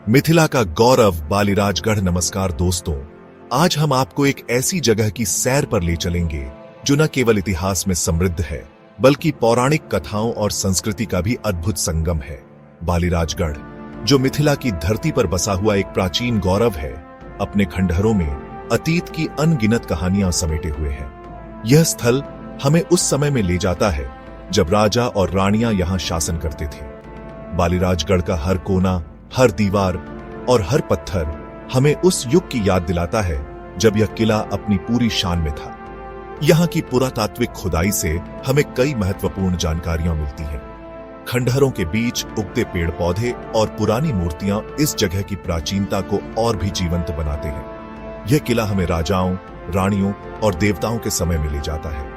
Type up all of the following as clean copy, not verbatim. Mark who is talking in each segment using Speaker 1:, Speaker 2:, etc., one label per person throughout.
Speaker 1: मिथिला का गौरव बालीराजगढ़। नमस्कार दोस्तों, आज हम आपको एक ऐसी जगह की सैर पर ले चलेंगे जो न केवल इतिहास में समृद्ध है बल्कि पौराणिक कथाओं और संस्कृति का भी अद्भुत संगम है। बालीराजगढ़, जो मिथिला की धरती पर बसा हुआ एक प्राचीन गौरव है, अपने खंडहरों में अतीत की अनगिनत कहानियां समेटे हुए है। यह स्थल हमें उस समय में ले जाता है जब राजा और रानियां यहां शासन करते थे। बालीराजगढ़ का हर कोना, हर दीवार और हर पत्थर हमें उस युग की याद दिलाता है जब यह किला अपनी पूरी शान में था। यहाँ की पुरातात्विक खुदाई से हमें कई महत्वपूर्ण जानकारियां मिलती हैं। खंडहरों के बीच उगते पेड़ पौधे और पुरानी मूर्तियां इस जगह की प्राचीनता को और भी जीवंत बनाते हैं। यह किला हमें राजाओं, रानियों और देवताओं के समय में ले जाता है।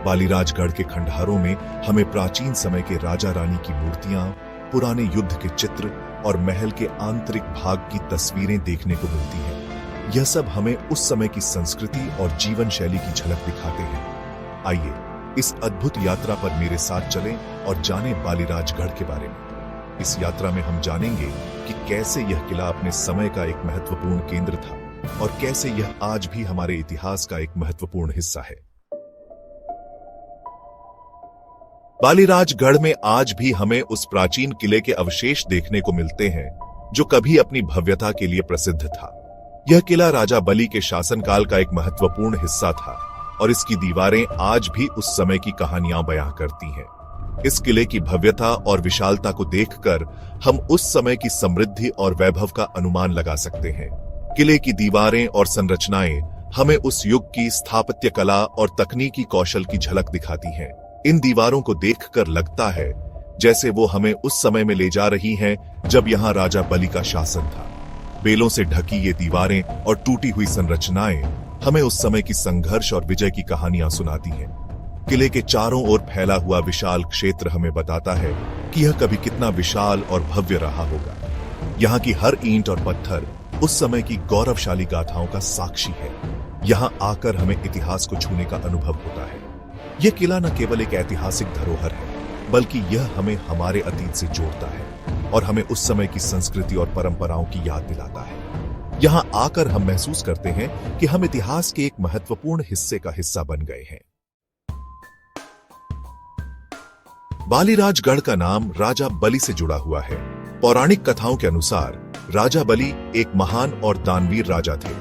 Speaker 1: बालीराजगढ़ के खंडहरों में हमें प्राचीन समय के राजा रानी की मूर्तियां, पुराने युद्ध के चित्र और महल के आंतरिक भाग की तस्वीरें देखने को मिलती हैं। यह सब हमें उस समय की संस्कृति और जीवन शैली की झलक दिखाते हैं। आइए इस अद्भुत यात्रा पर मेरे साथ चलें और जानें बालीराजगढ़ के बारे में। इस यात्रा में हम जानेंगे कि कैसे यह किला अपने समय का एक महत्वपूर्ण केंद्र था और कैसे यह आज भी हमारे इतिहास का एक महत्वपूर्ण हिस्सा है। बालीराजगढ़ में आज भी हमें उस प्राचीन किले के अवशेष देखने को मिलते हैं जो कभी अपनी भव्यता के लिए प्रसिद्ध था। यह किला राजा बलि के शासनकाल का एक महत्वपूर्ण हिस्सा था और इसकी दीवारें आज भी उस समय की कहानियां बयां करती हैं। इस किले की भव्यता और विशालता को देखकर हम उस समय की समृद्धि और वैभव का अनुमान लगा सकते हैं। किले की दीवारें और संरचनाएं हमें उस युग की स्थापत्य कला और तकनीकी कौशल की झलक दिखाती हैं। इन दीवारों को देखकर लगता है जैसे वो हमें उस समय में ले जा रही हैं जब यहाँ राजा बलि का शासन था। बेलों से ढकी ये दीवारें और टूटी हुई संरचनाएं हमें उस समय की संघर्ष और विजय की कहानियां सुनाती हैं। किले के चारों ओर फैला हुआ विशाल क्षेत्र हमें बताता है कि यह कभी कितना विशाल और भव्य रहा होगा। यहाँ की हर ईंट और पत्थर उस समय की गौरवशाली गाथाओं का साक्षी है। यहाँ आकर हमें इतिहास को छूने का अनुभव होता है। यह किला न केवल एक ऐतिहासिक धरोहर है बल्कि यह हमें हमारे अतीत से जोड़ता है और हमें उस समय की संस्कृति और परंपराओं की याद दिलाता है। यहां आकर हम महसूस करते हैं कि हम इतिहास के एक महत्वपूर्ण हिस्से का हिस्सा बन गए हैं। बालीराजगढ़ का नाम राजा बलि से जुड़ा हुआ है। पौराणिक कथाओं के अनुसार राजा बलि एक महान और दानवीर राजा थे।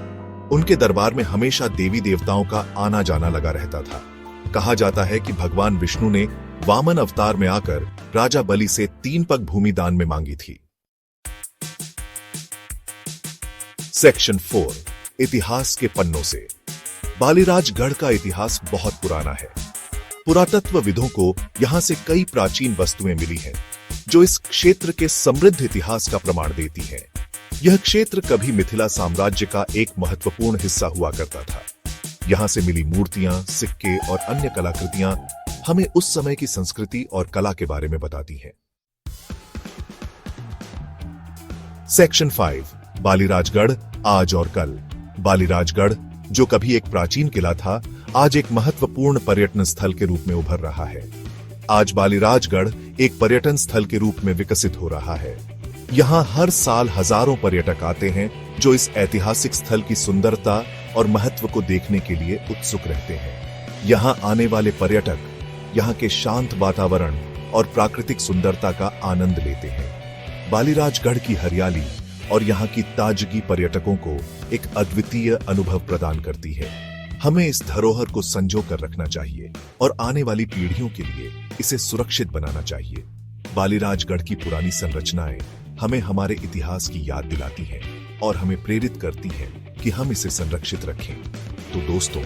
Speaker 1: उनके दरबार में हमेशा देवी देवताओं का आना जाना लगा रहता था। कहा जाता है कि भगवान विष्णु ने वामन अवतार में आकर राजा बलि से 3 पग भूमि दान में मांगी थी। सेक्शन 4, इतिहास के पन्नों से। बालीराजगढ़ का इतिहास बहुत पुराना है। पुरातत्वविदों को यहां से कई प्राचीन वस्तुएं मिली हैं जो इस क्षेत्र के समृद्ध इतिहास का प्रमाण देती हैं। यह क्षेत्र कभी मिथिला साम्राज्य का एक महत्वपूर्ण हिस्सा हुआ करता था। यहां से मिली मूर्तियां, सिक्के और अन्य कलाकृतियां हमें उस समय की संस्कृति और कला के बारे में बताती हैं। सेक्शन 5, बालीराजगढ़ आज और कल। बालीराजगढ़, जो कभी एक प्राचीन किला था, आज एक महत्वपूर्ण पर्यटन स्थल के रूप में उभर रहा है। आज बालीराजगढ़ एक पर्यटन स्थल के रूप में विकसित हो रहा है। यहाँ हर साल हजारों पर्यटक आते हैं जो इस ऐतिहासिक स्थल की सुंदरता और महत्व को देखने के लिए उत्सुक रहते हैं। यहाँ आने वाले पर्यटक यहाँ के शांत वातावरण और प्राकृतिक सुंदरता का आनंद लेते हैं। बालीराजगढ़ की हरियाली और यहाँ की ताजगी पर्यटकों को एक अद्वितीय अनुभव प्रदान करती है। हमें इस धरोहर को संजो कर रखना चाहिए और आने वाली पीढ़ियों के लिए इसे सुरक्षित बनाना चाहिए। बालीराजगढ़ की पुरानी संरचनाएं हमें हमारे इतिहास की याद दिलाती हैं और हमें प्रेरित करती हैं कि हम इसे संरक्षित रखें। तो दोस्तों,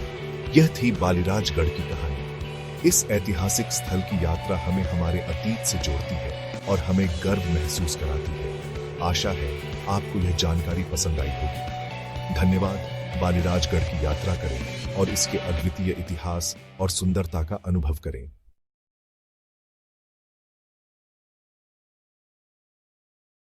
Speaker 1: यह थी बालीराजगढ़ की कहानी। इस ऐतिहासिक स्थल की यात्रा हमें हमारे अतीत से जोड़ती है और हमें गर्व महसूस कराती है। आशा है आपको यह जानकारी पसंद आई होगी। धन्यवाद। बालीराजगढ़ की यात्रा करें और इसके अद्वितीय इतिहास और सुंदरता का अनुभव करें।